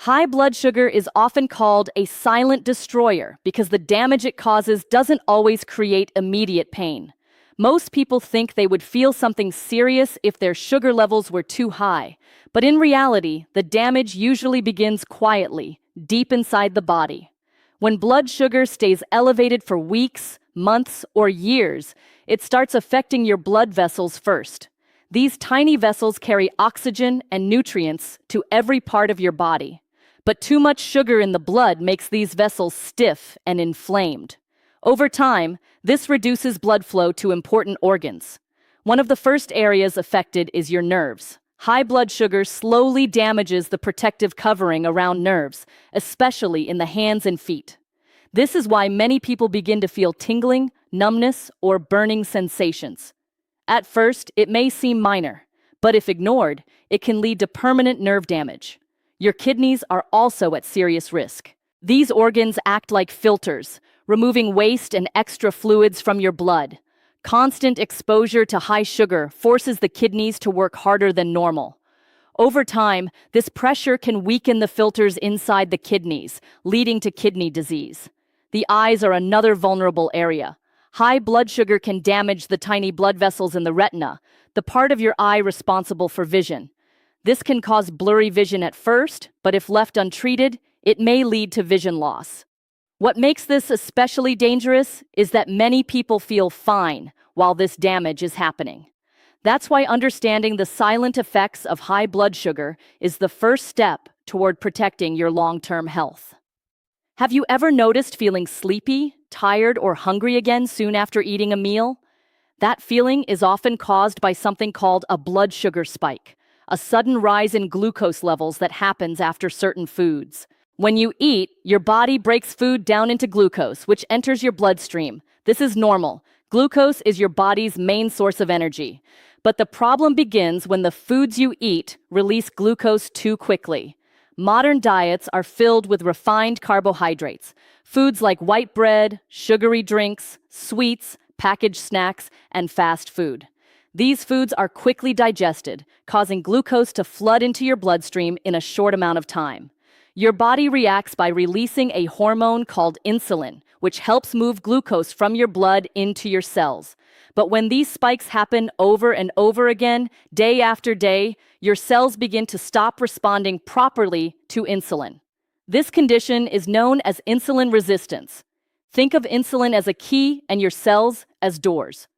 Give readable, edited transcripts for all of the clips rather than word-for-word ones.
High blood sugar is often called a silent destroyer because the damage it causes doesn't always create immediate pain. Most people think they would feel something serious if their sugar levels were too high, but in reality, the damage usually begins quietly, deep inside the body. When blood sugar stays elevated for weeks, months, or years, it starts affecting your blood vessels first. These tiny vessels carry oxygen and nutrients to every part of your body. But too much sugar in the blood makes these vessels stiff and inflamed. Over time, this reduces blood flow to important organs. One of the first areas affected is your nerves. High blood sugar slowly damages the protective covering around nerves, especially in the hands and feet. This is why many people begin to feel tingling, numbness, or burning sensations. At first, it may seem minor, but if ignored, it can lead to permanent nerve damage. Your kidneys are also at serious risk. These organs act like filters, removing waste and extra fluids from your blood. Constant exposure to high sugar forces the kidneys to work harder than normal. Over time, this pressure can weaken the filters inside the kidneys, leading to kidney disease. The eyes are another vulnerable area. High blood sugar can damage the tiny blood vessels in the retina, the part of your eye responsible for vision. This can cause blurry vision at first, but if left untreated, it may lead to vision loss. What makes this especially dangerous is that many people feel fine while this damage is happening. That's why understanding the silent effects of high blood sugar is the first step toward protecting your long-term health. Have you ever noticed feeling sleepy, tired, or hungry again soon after eating a meal? That feeling is often caused by something called a blood sugar spike, a sudden rise in glucose levels that happens after certain foods. When you eat, your body breaks food down into glucose, which enters your bloodstream. This is normal. Glucose is your body's main source of energy. But the problem begins when the foods you eat release glucose too quickly. Modern diets are filled with refined carbohydrates, foods like white bread, sugary drinks, sweets, packaged snacks, and fast food. These foods are quickly digested, causing glucose to flood into your bloodstream in a short amount of time. Your body reacts by releasing a hormone called insulin, which helps move glucose from your blood into your cells. But when these spikes happen over and over again, day after day, your cells begin to stop responding properly to insulin. This condition is known as insulin resistance. Think of insulin as a key and your cells as doors.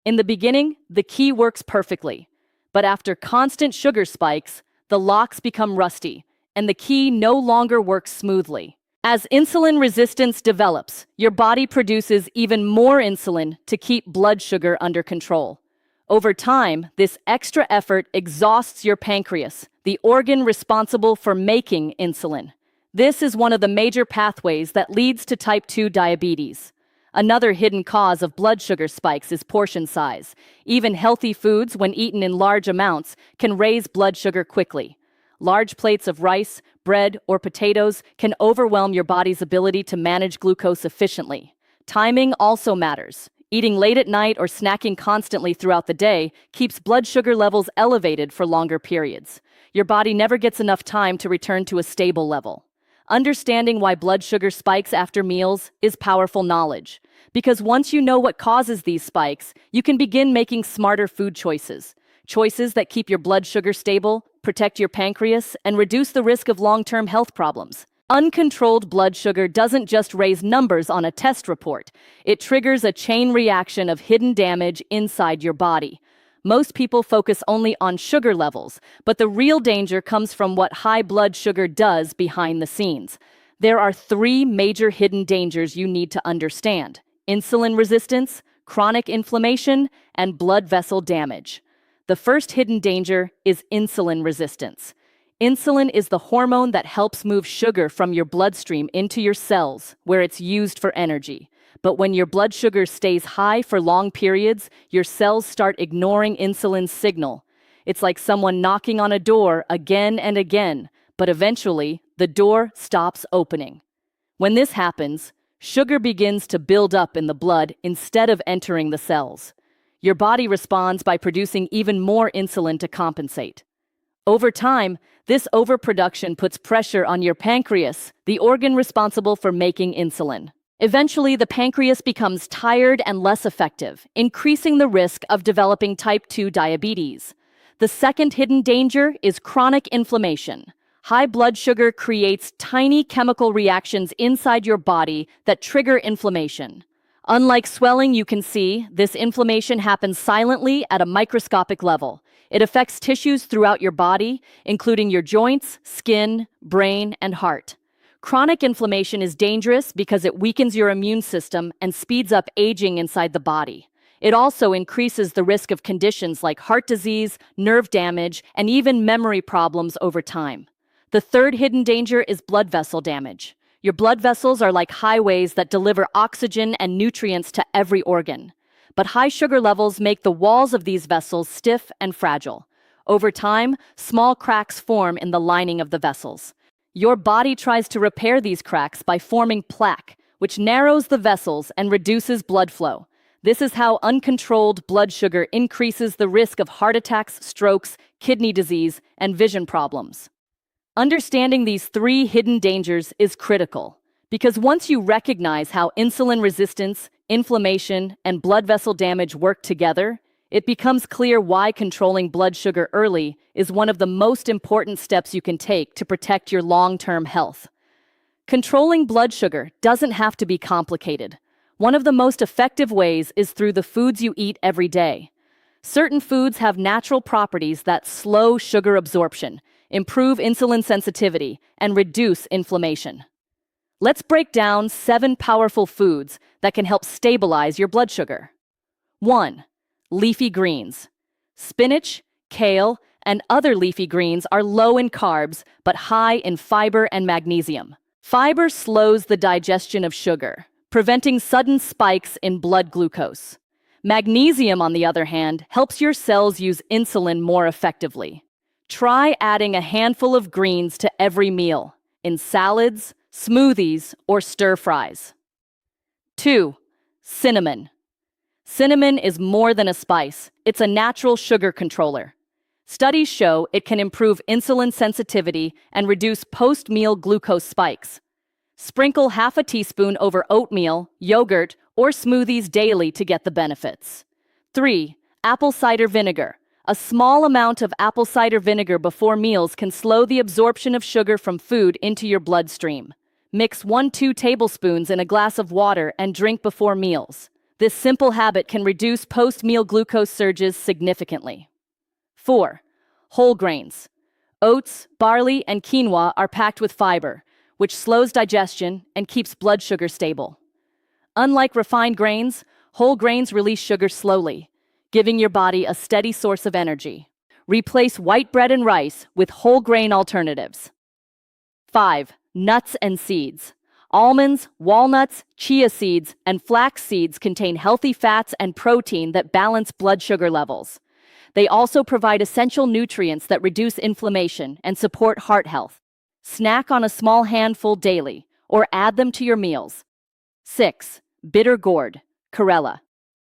In the beginning, the key works perfectly, but after constant sugar spikes, the locks become rusty, and the key no longer works smoothly. As insulin resistance develops, your body produces even more insulin to keep blood sugar under control. Over time, this extra effort exhausts your pancreas, the organ responsible for making insulin. This is one of the major pathways that leads to type 2 diabetes. Another hidden cause of blood sugar spikes is portion size. Even healthy foods, when eaten in large amounts, can raise blood sugar quickly. Large plates of rice, bread, or potatoes can overwhelm your body's ability to manage glucose efficiently. Timing also matters. Eating late at night or snacking constantly throughout the day keeps blood sugar levels elevated for longer periods. Your body never gets enough time to return to a stable level. Understanding why blood sugar spikes after meals is powerful knowledge, because once you know what causes these spikes, you can begin making smarter food choices. Choices that keep your blood sugar stable, protect your pancreas, and reduce the risk of long-term health problems. Uncontrolled blood sugar doesn't just raise numbers on a test report. It triggers a chain reaction of hidden damage inside your body. Most people focus only on sugar levels, but the real danger comes from what high blood sugar does behind the scenes. There are 3 major hidden dangers you need to understand: insulin resistance, chronic inflammation, and blood vessel damage. The first hidden danger is insulin resistance. Insulin is the hormone that helps move sugar from your bloodstream into your cells, where it's used for energy. But when your blood sugar stays high for long periods, your cells start ignoring insulin's signal. It's like someone knocking on a door again and again, but eventually, the door stops opening. When this happens, sugar begins to build up in the blood instead of entering the cells. Your body responds by producing even more insulin to compensate. Over time, this overproduction puts pressure on your pancreas, the organ responsible for making insulin. Eventually, the pancreas becomes tired and less effective, increasing the risk of developing type 2 diabetes. The second hidden danger is chronic inflammation. High blood sugar creates tiny chemical reactions inside your body that trigger inflammation. Unlike swelling you can see, this inflammation happens silently at a microscopic level. It affects tissues throughout your body, including your joints, skin, brain, and heart. Chronic inflammation is dangerous because it weakens your immune system and speeds up aging inside the body. It also increases the risk of conditions like heart disease, nerve damage, and even memory problems over time. The third hidden danger is blood vessel damage. Your blood vessels are like highways that deliver oxygen and nutrients to every organ. But high sugar levels make the walls of these vessels stiff and fragile. Over time, small cracks form in the lining of the vessels. Your body tries to repair these cracks by forming plaque, which narrows the vessels and reduces blood flow. This is how uncontrolled blood sugar increases the risk of heart attacks, strokes, kidney disease, and vision problems. Understanding these three hidden dangers is critical, because once you recognize how insulin resistance, inflammation, and blood vessel damage work together, it becomes clear why controlling blood sugar early is one of the most important steps you can take to protect your long-term health. Controlling blood sugar doesn't have to be complicated. One of the most effective ways is through the foods you eat every day. Certain foods have natural properties that slow sugar absorption, improve insulin sensitivity, and reduce inflammation. Let's break down 7 powerful foods that can help stabilize your blood sugar. 1. Leafy greens. Spinach, kale, and other leafy greens are low in carbs but high in fiber and magnesium. Fiber slows the digestion of sugar, preventing sudden spikes in blood glucose. Magnesium, on the other hand, helps your cells use insulin more effectively. Try adding a handful of greens to every meal, in salads, smoothies, or stir-fries. 2. Cinnamon. Cinnamon is more than a spice. It's a natural sugar controller. Studies show it can improve insulin sensitivity and reduce post-meal glucose spikes. Sprinkle half a teaspoon over oatmeal, yogurt, or smoothies daily to get the benefits. 3. Apple cider vinegar. A small amount of apple cider vinegar before meals can slow the absorption of sugar from food into your bloodstream. Mix 1-2 tablespoons in a glass of water and drink before meals. This simple habit can reduce post-meal glucose surges significantly. 4. Whole grains. Oats, barley, and quinoa are packed with fiber, which slows digestion and keeps blood sugar stable. Unlike refined grains, whole grains release sugar slowly, giving your body a steady source of energy. Replace white bread and rice with whole grain alternatives. 5. Nuts and seeds. Almonds, walnuts, chia seeds, and flax seeds contain healthy fats and protein that balance blood sugar levels. They also provide essential nutrients that reduce inflammation and support heart health. Snack on a small handful daily, or add them to your meals. 6. Bitter gourd, Karela.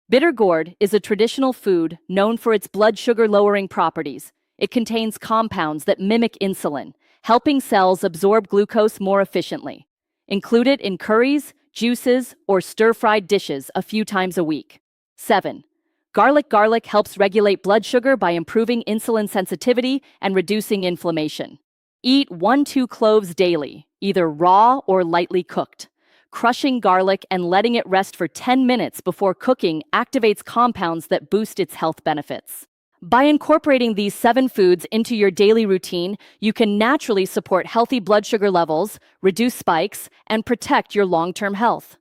Bitter gourd is a traditional food known for its blood sugar-lowering properties. It contains compounds that mimic insulin, helping cells absorb glucose more efficiently. Include it in curries, juices, or stir-fried dishes a few times a week. 7. Garlic. Garlic helps regulate blood sugar by improving insulin sensitivity and reducing inflammation. Eat 1-2 cloves daily, either raw or lightly cooked. Crushing garlic and letting it rest for 10 minutes before cooking activates compounds that boost its health benefits. By incorporating these 7 foods into your daily routine, you can naturally support healthy blood sugar levels, reduce spikes, and protect your long-term health.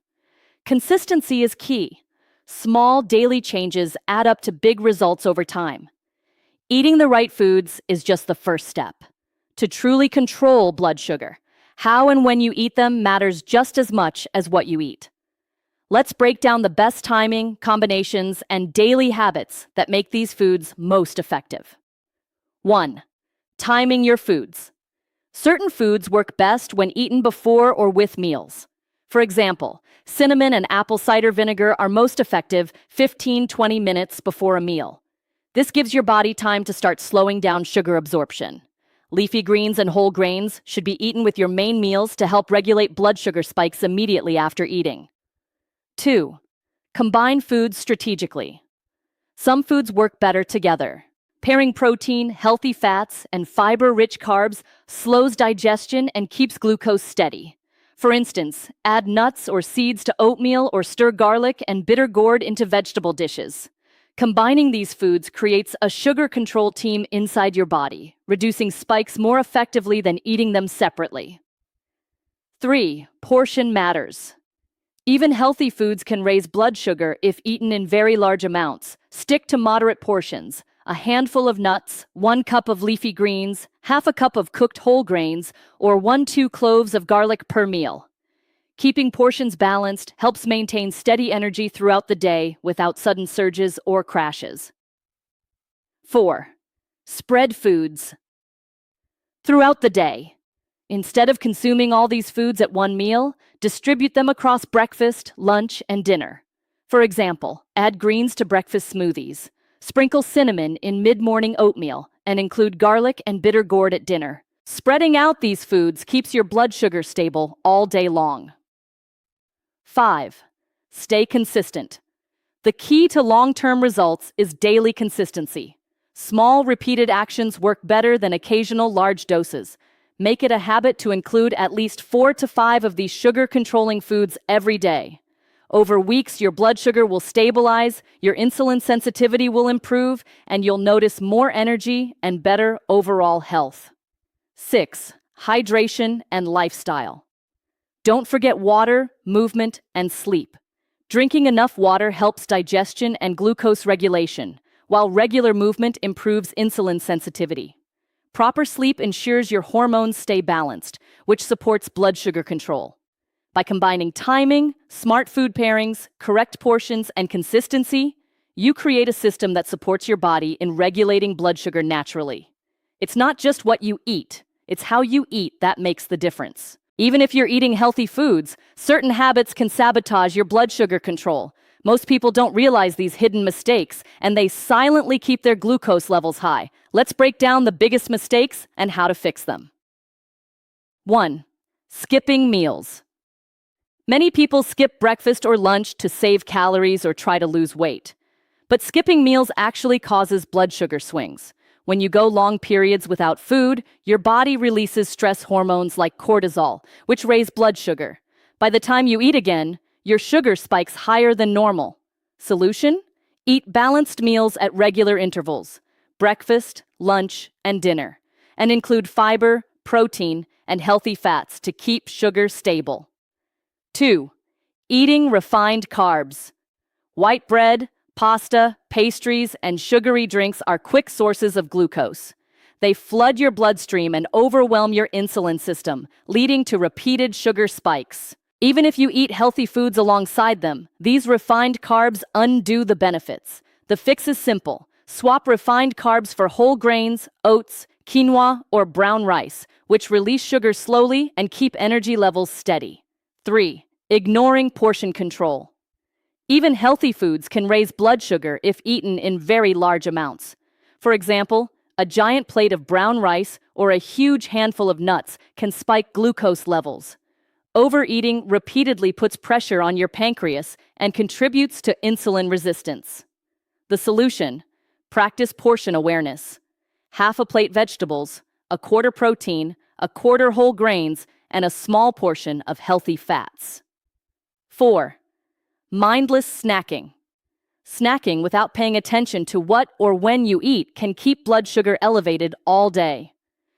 Consistency is key. Small daily changes add up to big results over time. Eating the right foods is just the first step. To truly control blood sugar, how and when you eat them matters just as much as what you eat. Let's break down the best timing, combinations, and daily habits that make these foods most effective. 1. Timing your foods. Certain foods work best when eaten before or with meals. For example, cinnamon and apple cider vinegar are most effective 15-20 minutes before a meal. This gives your body time to start slowing down sugar absorption. Leafy greens and whole grains should be eaten with your main meals to help regulate blood sugar spikes immediately after eating. 2. Combine foods strategically. Some foods work better together. Pairing protein, healthy fats, and fiber-rich carbs slows digestion and keeps glucose steady. For instance, add nuts or seeds to oatmeal or stir garlic and bitter gourd into vegetable dishes. Combining these foods creates a sugar control team inside your body, reducing spikes more effectively than eating them separately. 3. Portion matters. Even healthy foods can raise blood sugar if eaten in very large amounts. Stick to moderate portions. A handful of nuts, 1 cup of leafy greens, half a cup of cooked whole grains, or 1-2 cloves of garlic per meal. Keeping portions balanced helps maintain steady energy throughout the day without sudden surges or crashes. 4. Spread foods. Throughout the day, instead of consuming all these foods at one meal, distribute them across breakfast, lunch, and dinner. For example, add greens to breakfast smoothies. Sprinkle cinnamon in mid-morning oatmeal and include garlic and bitter gourd at dinner. Spreading out these foods keeps your blood sugar stable all day long. 5. Stay consistent. The key to long-term results is daily consistency. Small, repeated actions work better than occasional large doses. Make it a habit to include at least 4 to 5 of these sugar-controlling foods every day. Over weeks, your blood sugar will stabilize, your insulin sensitivity will improve, and you'll notice more energy and better overall health. 6. Hydration and lifestyle. Don't forget water, movement, and sleep. Drinking enough water helps digestion and glucose regulation, while regular movement improves insulin sensitivity. Proper sleep ensures your hormones stay balanced, which supports blood sugar control. By combining timing, smart food pairings, correct portions, and consistency, you create a system that supports your body in regulating blood sugar naturally. It's not just what you eat, it's how you eat that makes the difference. Even if you're eating healthy foods, certain habits can sabotage your blood sugar control. Most people don't realize these hidden mistakes, and they silently keep their glucose levels high. Let's break down the biggest mistakes and how to fix them. 1. Skipping meals. Many people skip breakfast or lunch to save calories or try to lose weight. But skipping meals actually causes blood sugar swings. When you go long periods without food, your body releases stress hormones like cortisol, which raise blood sugar. By the time you eat again, your sugar spikes higher than normal. Solution? Eat balanced meals at regular intervals: breakfast, lunch, and dinner, and include fiber, protein, and healthy fats to keep sugar stable. 2. Eating refined carbs. White bread, pasta, pastries, and sugary drinks are quick sources of glucose. They flood your bloodstream and overwhelm your insulin system, leading to repeated sugar spikes. Even if you eat healthy foods alongside them, these refined carbs undo the benefits. The fix is simple. Swap refined carbs for whole grains, oats, quinoa, or brown rice, which release sugar slowly and keep energy levels steady. 3. Ignoring portion control. Even healthy foods can raise blood sugar if eaten in very large amounts. For example, a giant plate of brown rice or a huge handful of nuts can spike glucose levels. Overeating repeatedly puts pressure on your pancreas and contributes to insulin resistance. The solution: practice portion awareness. Half a plate vegetables, a quarter protein, a quarter whole grains, and a small portion of healthy fats. 4. Mindless snacking. Snacking without paying attention to what or when you eat can keep blood sugar elevated all day.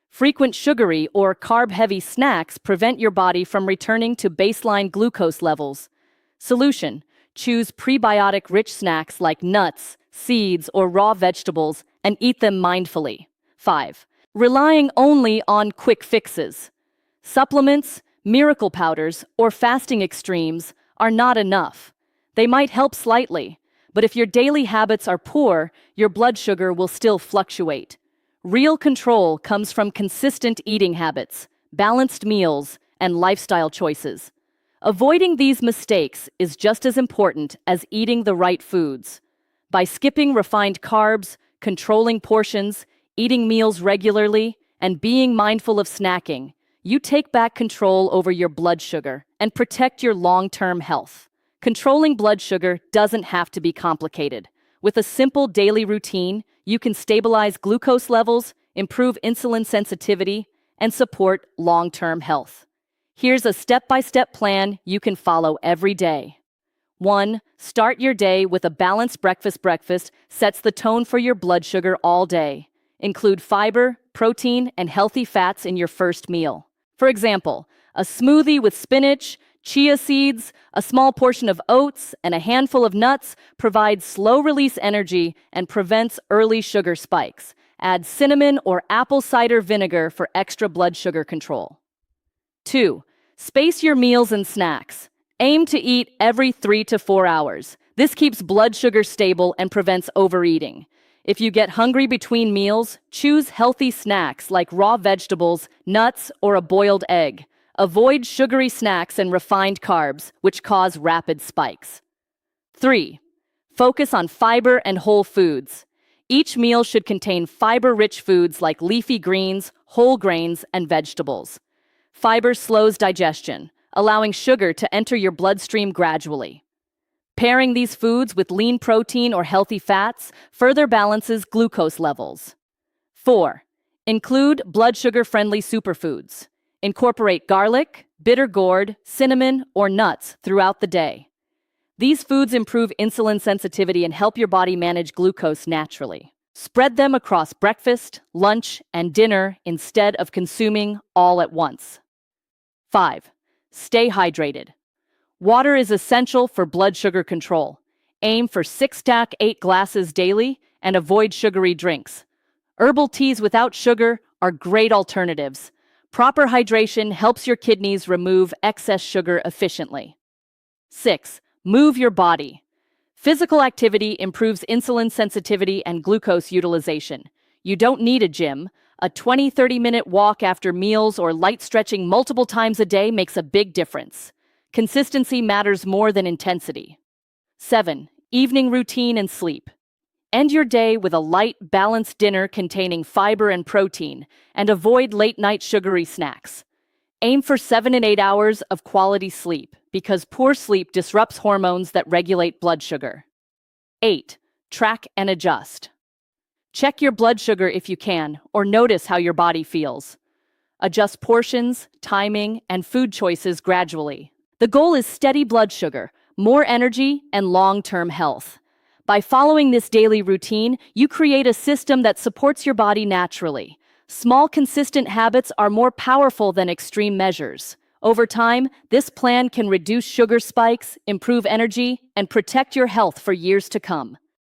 Frequent sugary or carb-heavy snacks prevent your body from returning to baseline glucose levels. Solution: choose prebiotic-rich snacks like nuts, seeds, or raw vegetables and eat them mindfully. 5. Relying only on quick fixes. Supplements, miracle powders, or fasting extremes are not enough. They might help slightly, but if your daily habits are poor, your blood sugar will still fluctuate. Real control comes from consistent eating habits, balanced meals, and lifestyle choices. Avoiding these mistakes is just as important as eating the right foods. By skipping refined carbs, controlling portions, eating meals regularly, and being mindful of snacking, you take back control over your blood sugar and protect your long-term health. Controlling blood sugar doesn't have to be complicated. With a simple daily routine, you can stabilize glucose levels, improve insulin sensitivity, and support long-term health. Here's a step-by-step plan you can follow every day. 1. Start your day with a balanced breakfast. Breakfast sets the tone for your blood sugar all day. Include fiber, protein, and healthy fats in your first meal. For example, a smoothie with spinach, chia seeds, a small portion of oats, and a handful of nuts provides slow-release energy and prevents early sugar spikes. Add cinnamon or apple cider vinegar for extra blood sugar control. 2. Space your meals and snacks. Aim to eat every 3 to 4 hours. This keeps blood sugar stable and prevents overeating. If you get hungry between meals, choose healthy snacks like raw vegetables, nuts, or a boiled egg. Avoid sugary snacks and refined carbs, which cause rapid spikes. 3. Focus on fiber and whole foods. Each meal should contain fiber-rich foods like leafy greens, whole grains, and vegetables. Fiber slows digestion, allowing sugar to enter your bloodstream gradually. Pairing these foods with lean protein or healthy fats further balances glucose levels. 4. Include blood sugar-friendly superfoods. Incorporate garlic, bitter gourd, cinnamon, or nuts throughout the day. These foods improve insulin sensitivity and help your body manage glucose naturally. Spread them across breakfast, lunch, and dinner instead of consuming all at once. 5. Stay hydrated. Water is essential for blood sugar control. Aim for 6 to 8 glasses daily and avoid sugary drinks. Herbal teas without sugar are great alternatives. Proper hydration helps your kidneys remove excess sugar efficiently. 6. Move your body. Physical activity improves insulin sensitivity and glucose utilization. You don't need a gym. A 20-30-minute walk after meals or light stretching multiple times a day makes a big difference. Consistency matters more than intensity. 7. Evening routine and sleep. End your day with a light, balanced dinner containing fiber and protein, and avoid late-night sugary snacks. Aim for 7 and 8 hours of quality sleep, because poor sleep disrupts hormones that regulate blood sugar. 8. Track and adjust. Check your blood sugar if you can, or notice how your body feels. Adjust portions, timing, and food choices gradually. The goal is steady blood sugar, more energy, and long-term health. By following this daily routine, you create a system that supports your body naturally. Small, consistent habits are more powerful than extreme measures. Over time, this plan can reduce sugar spikes, improve energy, and protect your health for years to come.